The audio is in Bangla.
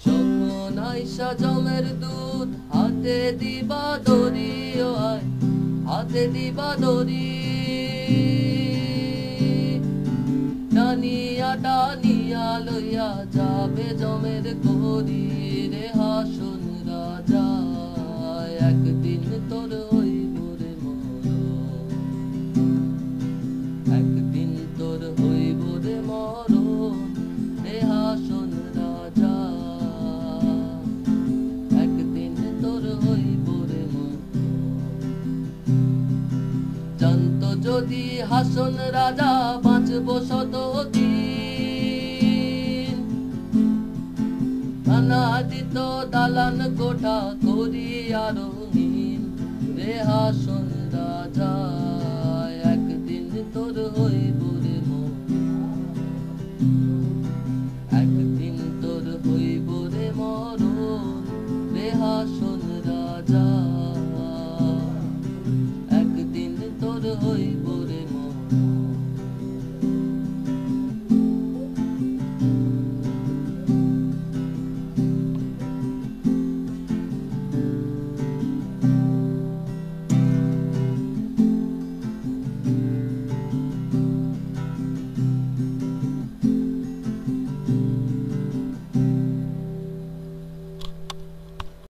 যখন আইসা জমের দুধ হাতে দিবা দড়ি, ও আয় হাতে দিবা দড়ি, টানিয়া টানিয়া লইয়া যাবে জমের করি রে হাসন রাজা। একদিন তোর হইব রে মরণ, একদিন তোর হইব রে মরণ রে হাসন রাজা। একদিন তোর হইব রে মরণ। জানতো যদি হাসন রাজা বাঁচব শতদিন, খানা দিত দালান কোঠা করিয়া রঙিন রে হাসন রাজা। একদিন তোর হইব রে মরণ, একদিন তোর হইব রে মরণ রে হাসন রাজা। একদিন তোর হইব